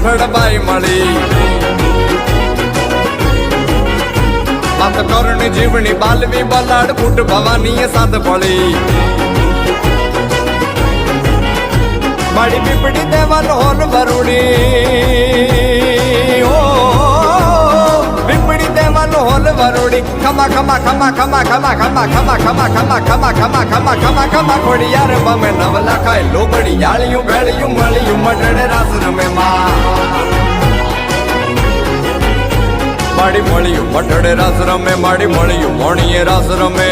મઠડ બાઈ મળી વાત કરણી જીવણી બાલવી બલાડ ફૂટ ભવાની સાથ પડી મારી પીપડી દેવાલ હોલ વરુડી ઓ પીપડી દેવાલ હોલ વરુડી ખમા ખમા ખમા ખમા ખમા ખમા ખમા ખમા ખમા ખમા ખમા ખમા ખમા ખમા ખોડી યાર બમે નવલા ખાય લોબડી યાળિયું ભેળિયું મળિયું મટડે રાસ રમે માં માડી મળિયું મટડે રાસ રમે માડી મળિયું મોણીએ રાસ રમે